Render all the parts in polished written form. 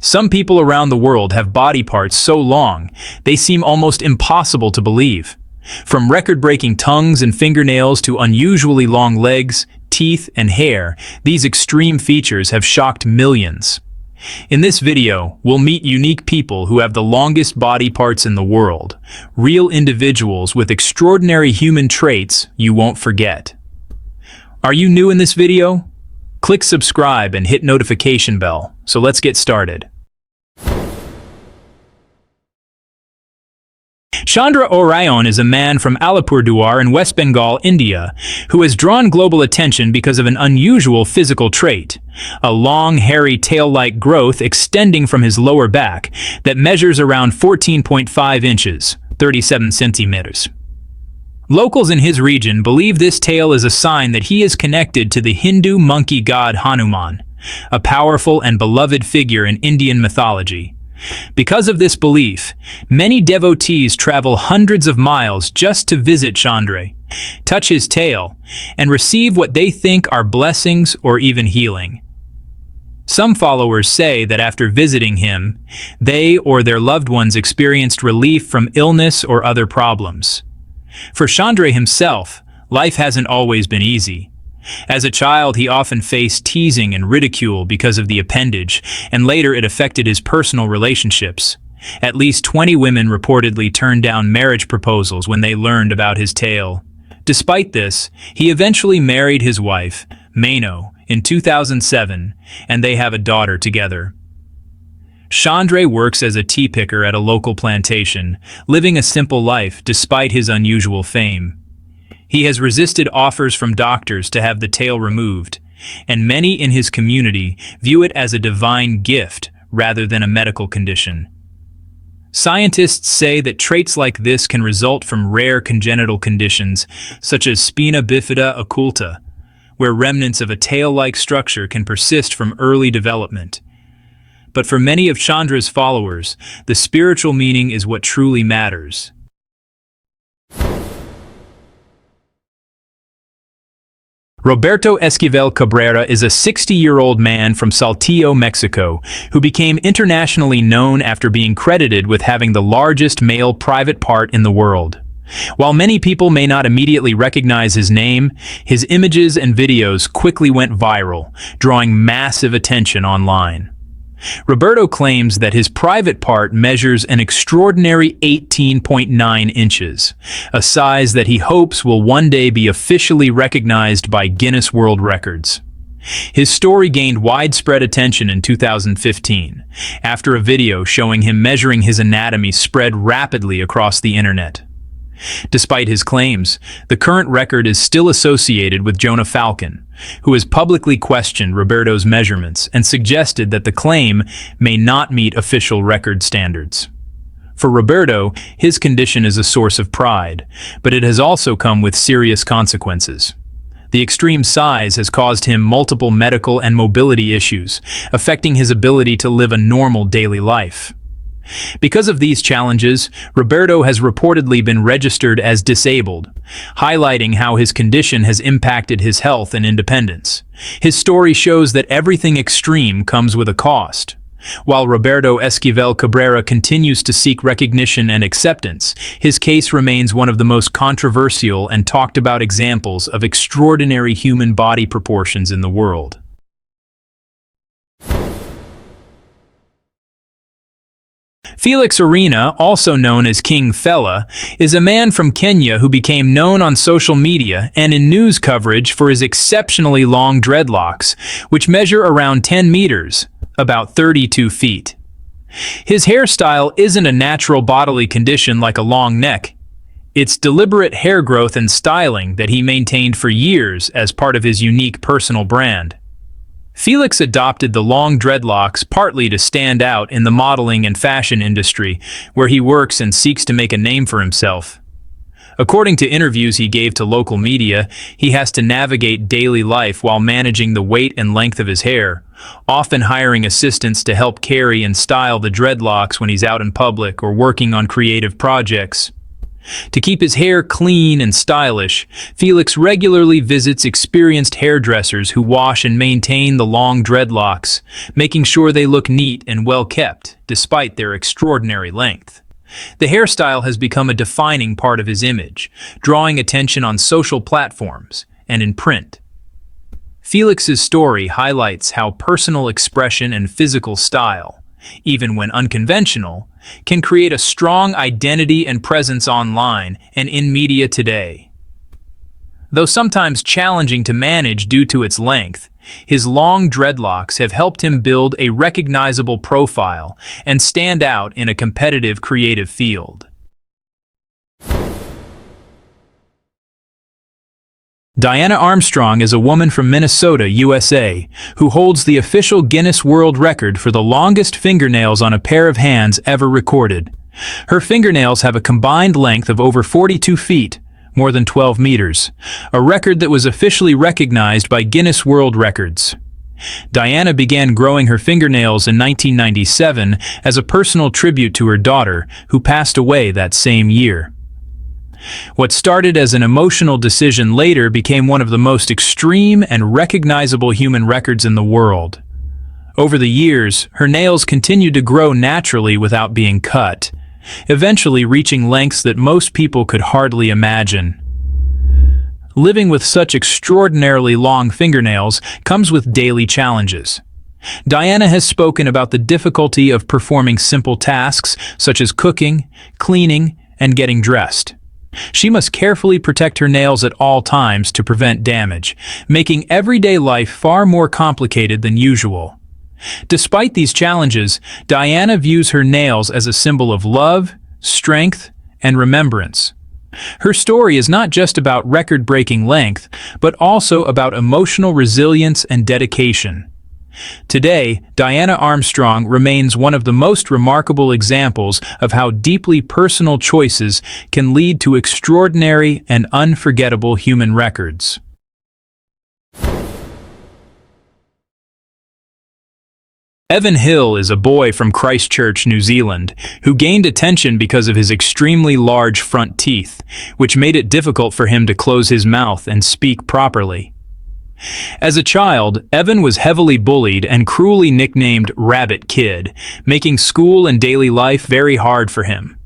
Some people around the world have body parts so long, they seem almost impossible to believe. From record-breaking tongues and fingernails to unusually long legs, teeth, and hair, these extreme features have shocked millions. In this video, we'll meet unique people who have the longest body parts in the world, real individuals with extraordinary human traits you won't forget. Are you new in this video? Click subscribe and hit notification bell, so let's get started. Shandra Orion is a man from Alipurduar in West Bengal, India, who has drawn global attention because of an unusual physical trait, a long, hairy tail-like growth extending from his lower back that measures around 14.5 inches, 37 centimeters. Locals in his region believe this tail is a sign that he is connected to the Hindu monkey god Hanuman, a powerful and beloved figure in Indian mythology. Because of this belief, many devotees travel hundreds of miles just to visit Shandra, touch his tail, and receive what they think are blessings or even healing. Some followers say that after visiting him, they or their loved ones experienced relief from illness or other problems. For Shandra himself, life hasn't always been easy. As a child, he often faced teasing and ridicule because of the appendage, and later it affected his personal relationships. At least 20 women reportedly turned down marriage proposals when they learned about his tail. Despite this, he eventually married his wife, Mano, in 2007, and they have a daughter together. Shandra works as a tea picker at a local plantation, living a simple life despite his unusual fame. He has resisted offers from doctors to have the tail removed, and many in his community view it as a divine gift rather than a medical condition. Scientists say that traits like this can result from rare congenital conditions such as spina bifida occulta, where remnants of a tail-like structure can persist from early development. But for many of Shandra's followers, the spiritual meaning is what truly matters. Roberto Cabrera is a 60-year-old man from Saltillo, Mexico, who became internationally known after being credited with having the largest male private part in the world. While many people may not immediately recognize his name, his images and videos quickly went viral, drawing massive attention online. Roberto claims that his private part measures an extraordinary 18.9 inches, a size that he hopes will one day be officially recognized by Guinness World Records. His story gained widespread attention in 2015, after a video showing him measuring his anatomy spread rapidly across the internet. Despite his claims, the current record is still associated with Jonah Falcon, who has publicly questioned Roberto's measurements and suggested that the claim may not meet official record standards. For Roberto, his condition is a source of pride, but it has also come with serious consequences. The extreme size has caused him multiple medical and mobility issues, affecting his ability to live a normal daily life. Because of these challenges, Roberto has reportedly been registered as disabled, highlighting how his condition has impacted his health and independence. His story shows that everything extreme comes with a cost. While Roberto Cabrera continues to seek recognition and acceptance, his case remains one of the most controversial and talked about examples of extraordinary human body proportions in the world. Felix Arena, also known as King Fella, is a man from Kenya who became known on social media and in news coverage for his exceptionally long dreadlocks, which measure around 10 meters, about 32 feet. His hairstyle isn't a natural bodily condition like a long neck. It's deliberate hair growth and styling that he maintained for years as part of his unique personal brand. Felix adopted the long dreadlocks partly to stand out in the modeling and fashion industry, where he works and seeks to make a name for himself. According to interviews he gave to local media, he has to navigate daily life while managing the weight and length of his hair, often hiring assistants to help carry and style the dreadlocks when he's out in public or working on creative projects. To keep his hair clean and stylish, Felix regularly visits experienced hairdressers who wash and maintain the long dreadlocks, making sure they look neat and well kept, despite their extraordinary length. The hairstyle has become a defining part of his image, drawing attention on social platforms and in print. Felix's story highlights how personal expression and physical style, even when unconventional, can create a strong identity and presence online and in media today. Though sometimes challenging to manage due to its length, his long dreadlocks have helped him build a recognizable profile and stand out in a competitive creative field. Diana Armstrong is a woman from Minnesota, USA, who holds the official Guinness World Record for the longest fingernails on a pair of hands ever recorded. Her fingernails have a combined length of over 42 feet, more than 12 meters, a record that was officially recognized by Guinness World Records. Diana began growing her fingernails in 1997 as a personal tribute to her daughter, who passed away that same year. What started as an emotional decision later became one of the most extreme and recognizable human records in the world. Over the years, her nails continued to grow naturally without being cut, eventually reaching lengths that most people could hardly imagine. Living with such extraordinarily long fingernails comes with daily challenges. Diana has spoken about the difficulty of performing simple tasks such as cooking, cleaning, and getting dressed. She must carefully protect her nails at all times to prevent damage, making everyday life far more complicated than usual. Despite these challenges, Diana views her nails as a symbol of love, strength, and remembrance. Her story is not just about record-breaking length, but also about emotional resilience and dedication. Today, Diana Armstrong remains one of the most remarkable examples of how deeply personal choices can lead to extraordinary and unforgettable human records. Evan Hill is a boy from Christchurch, New Zealand, who gained attention because of his extremely large front teeth, which made it difficult for him to close his mouth and speak properly. As a child, Evan was heavily bullied and cruelly nicknamed Rabbit Kid, making school and daily life very hard for him.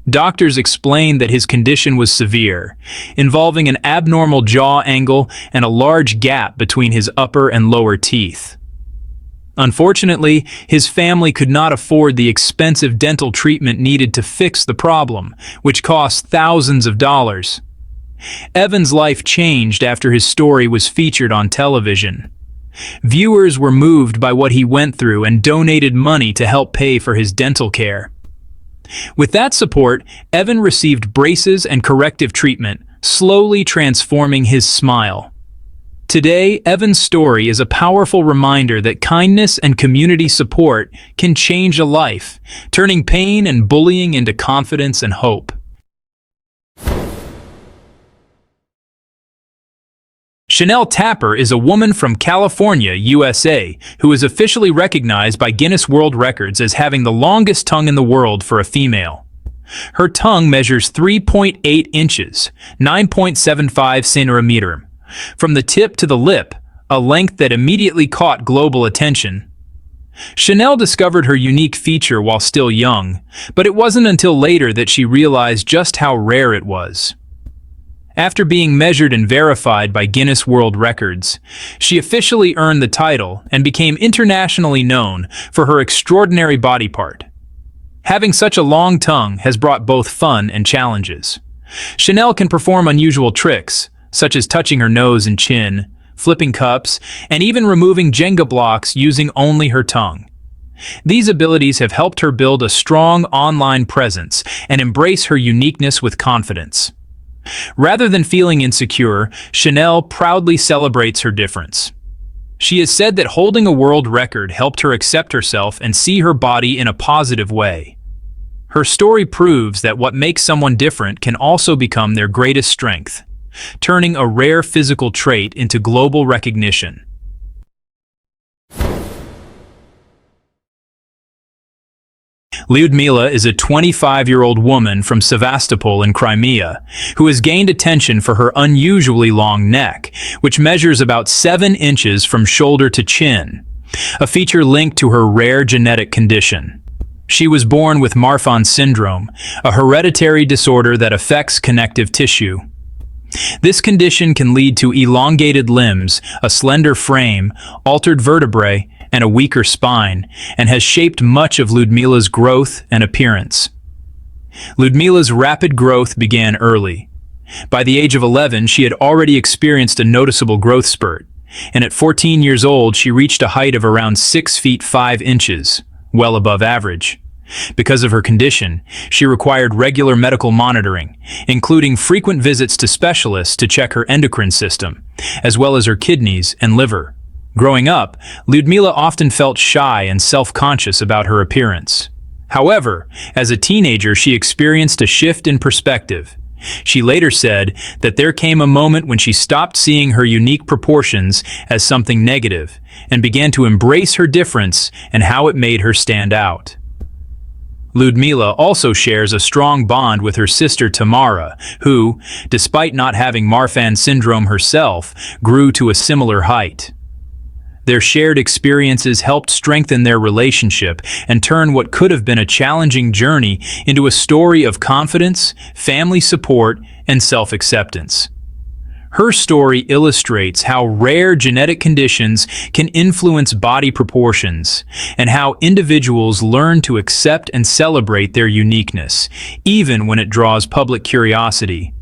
Doctors explained that his condition was severe, involving an abnormal jaw angle and a large gap between his upper and lower teeth. Unfortunately, his family could not afford the expensive dental treatment needed to fix the problem, which cost thousands of dollars. Evan's life changed after his story was featured on television. Viewers were moved by what he went through and donated money to help pay for his dental care. With that support, Evan received braces and corrective treatment, slowly transforming his smile. Today, Evan's story is a powerful reminder that kindness and community support can change a life, turning pain and bullying into confidence and hope. Chanel Tapper is a woman from California, USA, who is officially recognized by Guinness World Records as having the longest tongue in the world for a female. Her tongue measures 3.8 inches, 9.75 centimeters, from the tip to the lip, a length that immediately caught global attention. Chanel discovered her unique feature while still young, but it wasn't until later that she realized just how rare it was. After being measured and verified by Guinness World Records, she officially earned the title and became internationally known for her extraordinary body part. Having such a long tongue has brought both fun and challenges. Chanel can perform unusual tricks, such as touching her nose and chin, flipping cups, and even removing Jenga blocks using only her tongue. These abilities have helped her build a strong online presence and embrace her uniqueness with confidence. Rather than feeling insecure, Chanel proudly celebrates her difference. She has said that holding a world record helped her accept herself and see her body in a positive way. Her story proves that what makes someone different can also become their greatest strength, turning a rare physical trait into global recognition. Ludmila is a 25-year-old woman from Sevastopol in Crimea who has gained attention for her unusually long neck, which measures about 7 inches from shoulder to chin, a feature linked to her rare genetic condition. She was born with Marfan syndrome, a hereditary disorder that affects connective tissue. This condition can lead to elongated limbs, a slender frame, altered vertebrae, and a weaker spine, and has shaped much of Ludmila's growth and appearance. Ludmila's rapid growth began early. By the age of 11, she had already experienced a noticeable growth spurt, and at 14 years old, she reached a height of around 6 feet 5 inches, well above average. Because of her condition, she required regular medical monitoring, including frequent visits to specialists to check her endocrine system, as well as her kidneys and liver. Growing up, Ludmila often felt shy and self-conscious about her appearance. However, as a teenager, she experienced a shift in perspective. She later said that there came a moment when she stopped seeing her unique proportions as something negative and began to embrace her difference and how it made her stand out. Ludmila also shares a strong bond with her sister Tamara, who, despite not having Marfan syndrome herself, grew to a similar height. Their shared experiences helped strengthen their relationship and turn what could have been a challenging journey into a story of confidence, family support, and self-acceptance. Her story illustrates how rare genetic conditions can influence body proportions and how individuals learn to accept and celebrate their uniqueness, even when it draws public curiosity.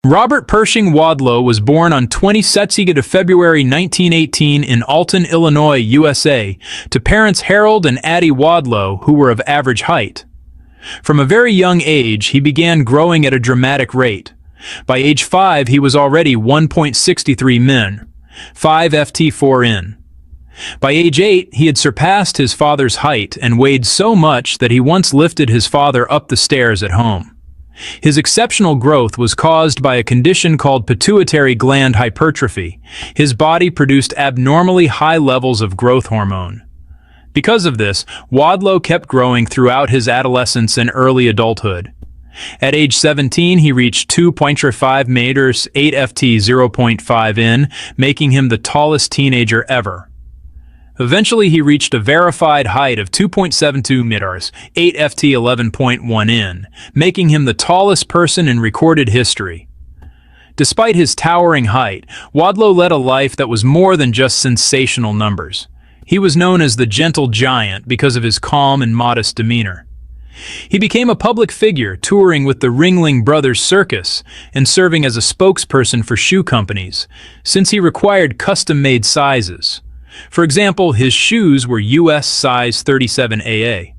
Robert Pershing Wadlow was born on 22nd of February 1918 in Alton, Illinois, USA, to parents Harold and Addie Wadlow, who were of average height. From a very young age, he began growing at a dramatic rate. By age 5, he was already 1.63 min, 5 ft 4 in. By age 8, he had surpassed his father's height and weighed so much that he once lifted his father up the stairs at home. His exceptional growth was caused by a condition called pituitary gland hypertrophy. His body produced abnormally high levels of growth hormone. Because of this, Wadlow kept growing throughout his adolescence and early adulthood. At age 17, he reached 2.5 meters, 8 ft 0.5 in, making him the tallest teenager ever. Eventually, he reached a verified height of 2.72 meters, 8 ft 11.1 in, making him the tallest person in recorded history. Despite his towering height, Wadlow led a life that was more than just sensational numbers. He was known as the Gentle Giant because of his calm and modest demeanor. He became a public figure, touring with the Ringling Brothers Circus and serving as a spokesperson for shoe companies, since he required custom-made sizes. For example, his shoes were US size 37AA.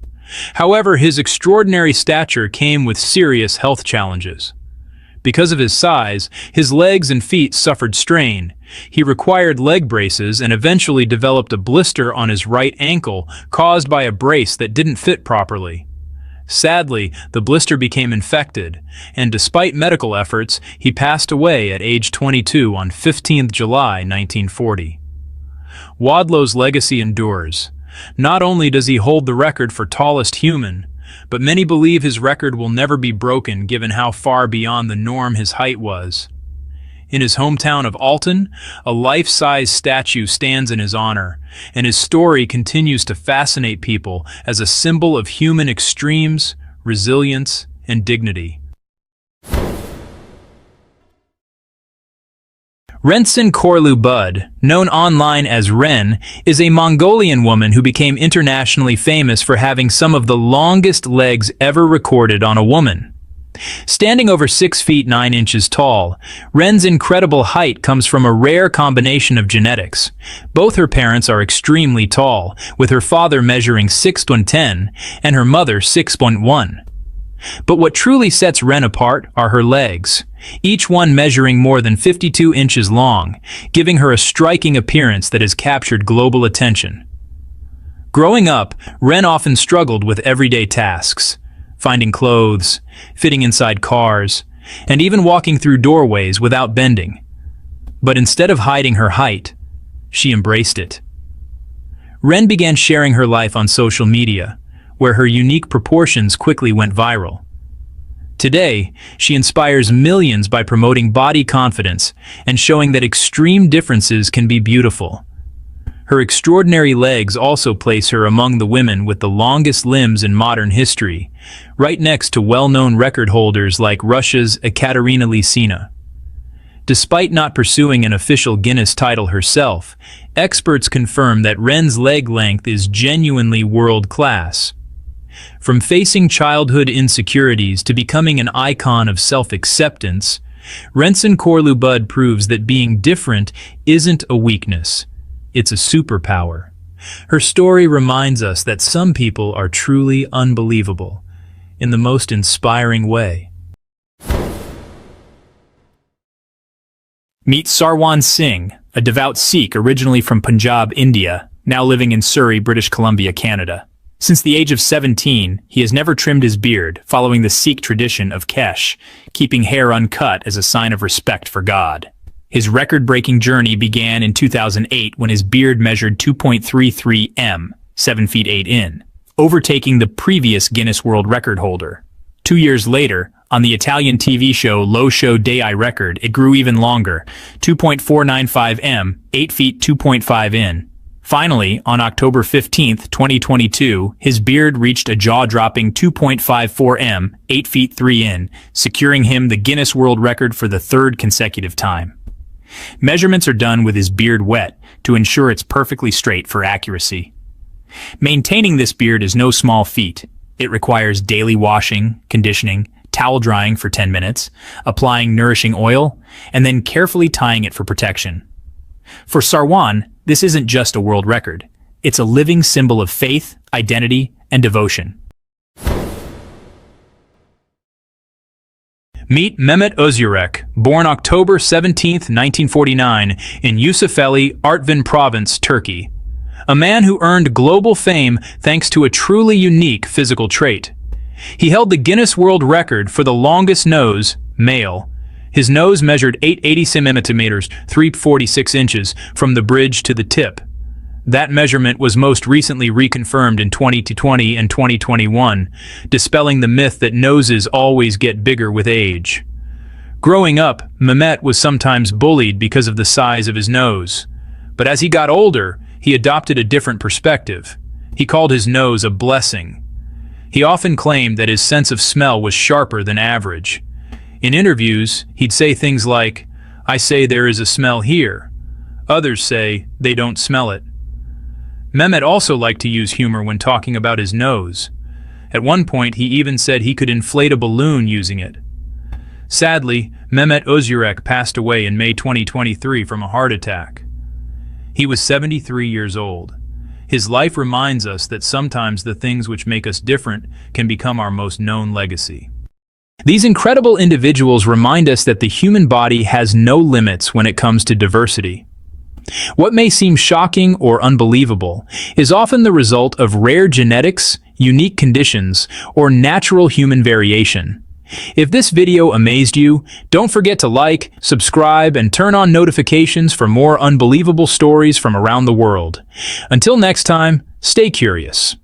However, his extraordinary stature came with serious health challenges. Because of his size, his legs and feet suffered strain. He required leg braces and eventually developed a blister on his right ankle caused by a brace that didn't fit properly. Sadly, the blister became infected, and despite medical efforts, he passed away at age 22 on 15th July 1940. Wadlow's legacy endures. Not only does he hold the record for tallest human, but many believe his record will never be broken given how far beyond the norm his height was. In his hometown of Alton, a life-size statue stands in his honor, and his story continues to fascinate people as a symbol of human extremes, resilience, and dignity. Rensin Korlu Bud, known online as Ren, is a Mongolian woman who became internationally famous for having some of the longest legs ever recorded on a woman. Standing over 6 feet 9 inches tall, Ren's incredible height comes from a rare combination of genetics. Both her parents are extremely tall, with her father measuring 6'10" and her mother 6'1". But what truly sets Ren apart are her legs, each one measuring more than 52 inches long, giving her a striking appearance that has captured global attention. Growing up, Ren often struggled with everyday tasks, finding clothes, fitting inside cars, and even walking through doorways without bending. But instead of hiding her height, she embraced it. Ren began sharing her life on social media, where her unique proportions quickly went viral. Today, she inspires millions by promoting body confidence and showing that extreme differences can be beautiful. Her extraordinary legs also place her among the women with the longest limbs in modern history, right next to well-known record holders like Russia's Ekaterina Lysina. Despite not pursuing an official Guinness title herself, experts confirm that Ren's leg length is genuinely world-class. From facing childhood insecurities to becoming an icon of self-acceptance, Renson Korlubud proves that being different isn't a weakness, it's a superpower. Her story reminds us that some people are truly unbelievable, in the most inspiring way. Meet Sarwan Singh, a devout Sikh originally from Punjab, India, now living in Surrey, British Columbia, Canada. Since the age of 17, he has never trimmed his beard, following the Sikh tradition of Kesh, keeping hair uncut as a sign of respect for God. His record-breaking journey began in 2008 when his beard measured 2.33 m, 7 feet 8 in, overtaking the previous Guinness World Record holder. 2 years later, on the Italian TV show Lo Show Dei Record, it grew even longer, 2.495 m, 8 feet 2.5 in. Finally, on October 15, 2022, his beard reached a jaw-dropping 2.54 m, 8 feet 3 in, securing him the Guinness World Record for the third consecutive time. Measurements are done with his beard wet to ensure it's perfectly straight for accuracy. Maintaining this beard is no small feat. It requires daily washing, conditioning, towel drying for 10 minutes, applying nourishing oil, and then carefully tying it for protection. For Sarwan, this isn't just a world record. It's a living symbol of faith, identity, and devotion. Meet Mehmet Ozyurek, born October 17, 1949, in Yusufeli, Artvin Province, Turkey. A man who earned global fame thanks to a truly unique physical trait. He held the Guinness World Record for the longest nose, male. His nose measured 880 centimeters, 346 inches, from the bridge to the tip. That measurement was most recently reconfirmed in 2020 and 2021, dispelling the myth that noses always get bigger with age. Growing up, Mehmet was sometimes bullied because of the size of his nose. But as he got older, he adopted a different perspective. He called his nose a blessing. He often claimed that his sense of smell was sharper than average. In interviews, he'd say things like, "I say there is a smell here. Others say they don't smell it." Mehmet also liked to use humor when talking about his nose. At one point, he even said he could inflate a balloon using it. Sadly, Mehmet Ozyurek passed away in May 2023 from a heart attack. He was 73 years old. His life reminds us that sometimes the things which make us different can become our most known legacy. These incredible individuals remind us that the human body has no limits when it comes to diversity. What may seem shocking or unbelievable is often the result of rare genetics, unique conditions, or natural human variation. If this video amazed you, don't forget to like, subscribe, and turn on notifications for more unbelievable stories from around the world. Until next time, stay curious.